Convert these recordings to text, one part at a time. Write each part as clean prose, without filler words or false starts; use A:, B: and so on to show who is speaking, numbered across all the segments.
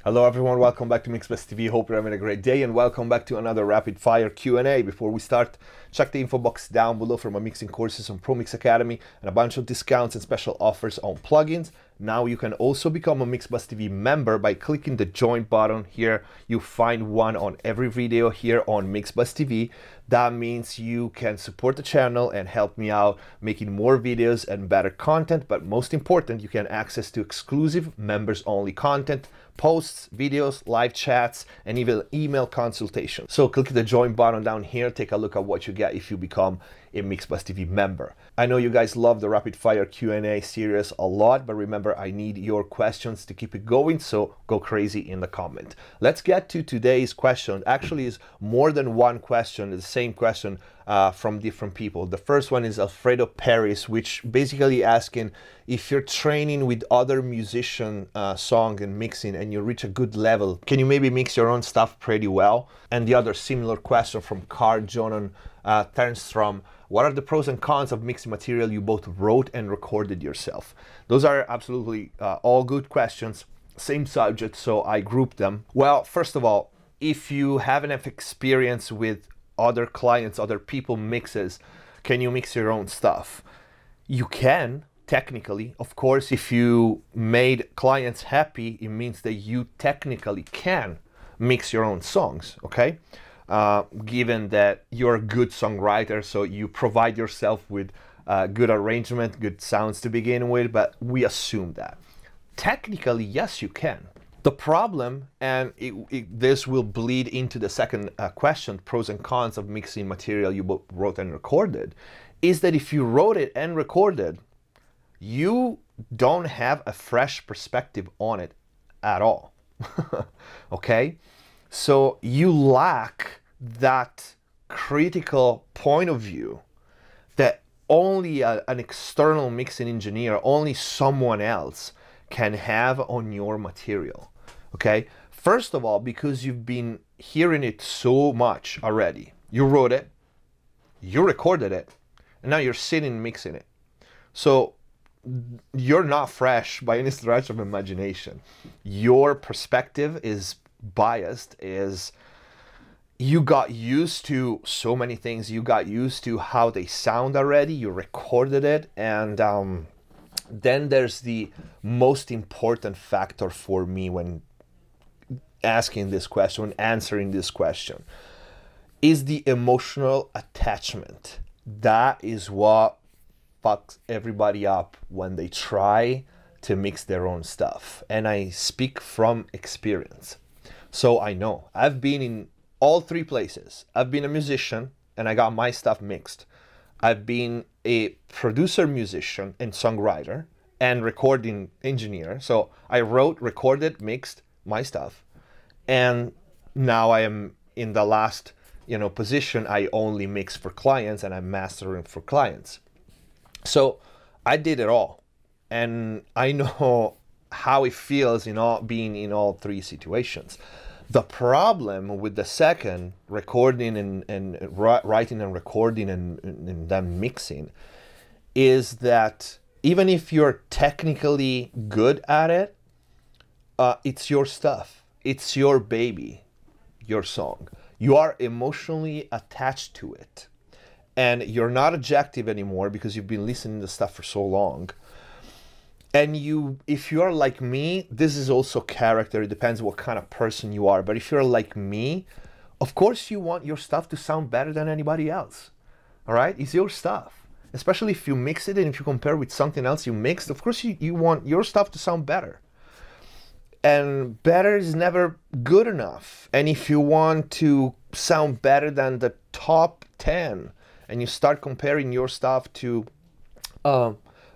A: Hello everyone, welcome back to MixbusTv. Hope you're having a great day and welcome back to another rapid fire Q&A. Before we start, check the info box down below for my mixing courses on ProMix Academy and a bunch of discounts and special offers on plugins. Now you can also become a MixbusTv member by clicking the join button here. You find one on every video here on MixbusTv. That means you can support the channel and help me out making more videos and better content, but most important, you can access to exclusive members only content, posts, videos, live chats, and even email consultations. So click the join button down here, take a look at what you get if you become a MixbusTv member. I know you guys love the rapid fire Q&A series a lot, but remember, I need your questions to keep it going, so go crazy in the comment. Let's get to today's question. Actually, is more than one question, it's the same question from different people. The first one is Alfredo Paris, which basically asking if you're training with other musician song and mixing and you reach a good level, can you maybe mix your own stuff pretty well? And the other similar question from Carl Jonan Ternstrom, what are the pros and cons of mixing material you both wrote and recorded yourself? Those are absolutely all good questions, same subject, so I grouped them. Well, first of all, if you have enough experience with other clients, other people mixes, can you mix your own stuff? You can, technically. Of course, if you made clients happy, it means that you technically can mix your own songs, okay? Given that you're a good songwriter, so you provide yourself with good arrangement, good sounds to begin with, but we assume that. Technically, yes, you can. The problem, and this will bleed into the second question, pros and cons of mixing material you both wrote and recorded, is that if you wrote it and recorded, you don't have a fresh perspective on it at all, okay? So you lack that critical point of view that only an external mixing engineer, only someone else can have on your material, okay? First of all, because you've been hearing it so much already. You wrote it, you recorded it, and now you're sitting mixing it. So you're not fresh by any stretch of imagination. Your perspective is biased, is you got used to so many things. You got used to how they sound already, you recorded it, and then there's the most important factor for me when asking this question, when answering this question, is the emotional attachment. That is what fucks everybody up when they try to mix their own stuff. And I speak from experience. So I know, I've been in all three places. I've been a musician and I got my stuff mixed. I've been a producer, musician, and songwriter and recording engineer. So I wrote, recorded, mixed my stuff. And now I am in the last, position. I only mix for clients and I'm mastering for clients. So I did it all. And I know how it feels, being in all three situations. The problem with the second, recording and writing and recording and then mixing, is that even if you're technically good at it, it's your stuff. It's your baby, your song. You are emotionally attached to it. And you're not objective anymore because you've been listening to stuff for so long. And if you are like me, this is also character. It depends what kind of person you are. But if you're like me, of course you want your stuff to sound better than anybody else. All right? It's your stuff. Especially if you mix it and if you compare with something else you mixed, of course you want your stuff to sound better. And better is never good enough. And if you want to sound better than the top 10, and you start comparing your stuff to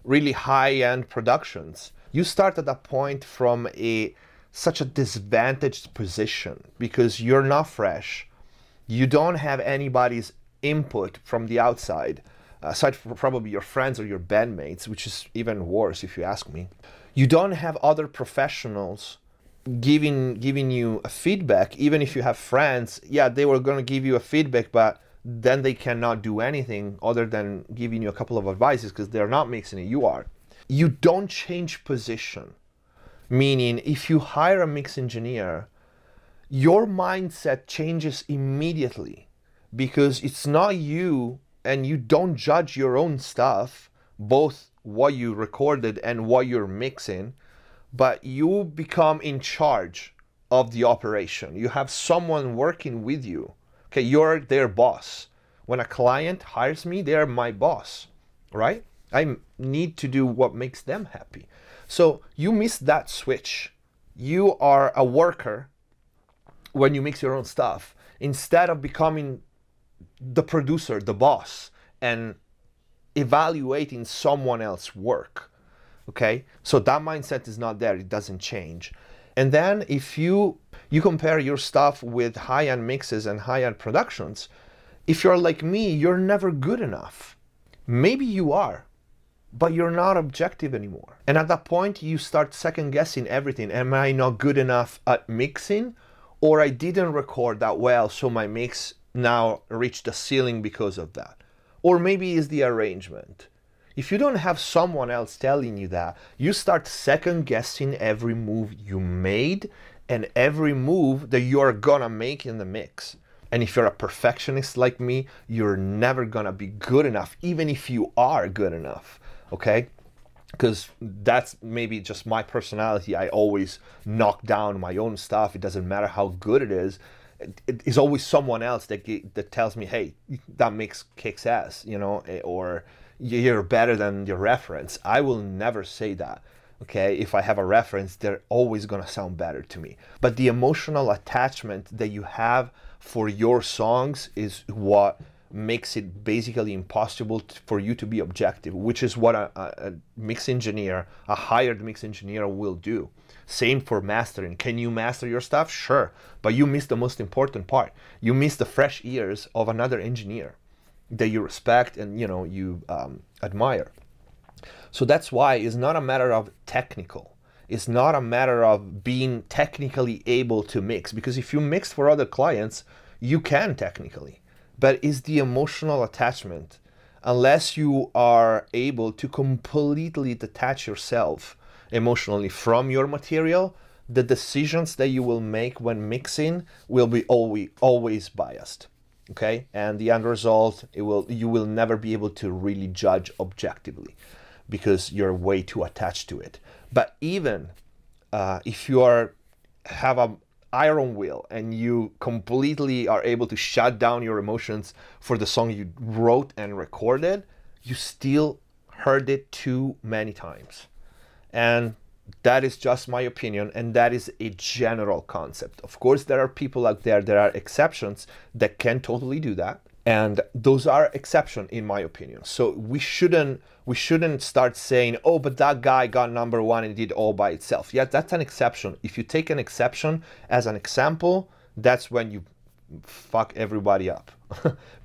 A: really high-end productions, you start at that point from such a disadvantaged position because you're not fresh. You don't have anybody's input from the outside, aside from probably your friends or your bandmates, which is even worse if you ask me. You don't have other professionals giving you a feedback. Even if you have friends, yeah, they were going to give you a feedback, but then they cannot do anything other than giving you a couple of advices because they're not mixing it, you are. You don't change position. Meaning, if you hire a mix engineer, your mindset changes immediately, because it's not you, and you don't judge your own stuff, both what you recorded and what you're mixing, but you become in charge of the operation. You have someone working with you. Okay, you're their boss. When a client hires me, they're my boss, right? I need to do what makes them happy. So you miss that switch. You are a worker when you mix your own stuff, instead of becoming the producer, the boss, and evaluating someone else's work. Okay, so that mindset is not there. It doesn't change. And then if you compare your stuff with high-end mixes and high-end productions, if you're like me, you're never good enough. Maybe you are, but you're not objective anymore. And at that point, you start second-guessing everything. Am I not good enough at mixing? Or I didn't record that well, so my mix now reached the ceiling because of that. Or maybe it's the arrangement. If you don't have someone else telling you that, you start second-guessing every move you made and every move that you're gonna make in the mix. And if you're a perfectionist like me, you're never gonna be good enough, even if you are good enough, okay? Because that's maybe just my personality. I always knock down my own stuff. It doesn't matter how good it is. It is always someone else that tells me, hey, that mix kicks ass, you know, or you're better than your reference. I will never say that, okay? If I have a reference, they're always gonna sound better to me. But the emotional attachment that you have for your songs is what makes it basically impossible for you to be objective, which is what a mix engineer, a hired mix engineer will do. Same for mastering. Can you master your stuff? Sure, but you miss the most important part. You miss the fresh ears of another engineer that you respect and you admire. So that's why it's not a matter of technical. It's not a matter of being technically able to mix, because if you mix for other clients, you can technically. But it's the emotional attachment. Unless you are able to completely detach yourself emotionally from your material, the decisions that you will make when mixing will be always biased. Okay, and the end result, you will never be able to really judge objectively, because you're way too attached to it. But even if you have a iron will and you completely are able to shut down your emotions for the song you wrote and recorded, you still heard it too many times. And that is just my opinion, and that is a general concept. Of course, there are people out there, there are exceptions that can totally do that, and those are exceptions in my opinion. So we shouldn't start saying, oh, but that guy got #1 and did all by itself. Yeah, that's an exception. If you take an exception as an example, that's when you fuck everybody up,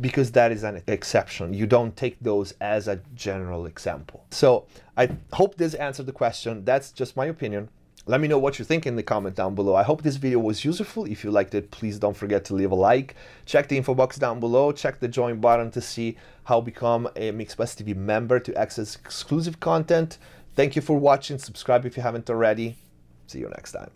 A: because that is an exception. You don't take those as a general example. So I hope this answered the question. That's just my opinion. Let me know what you think in the comment down below. I hope this video was useful. If you liked it, please don't forget to leave a like. Check the info box down below. Check the join button to see how to become a MixbusTv member to access exclusive content. Thank you for watching. Subscribe if you haven't already. See you next time.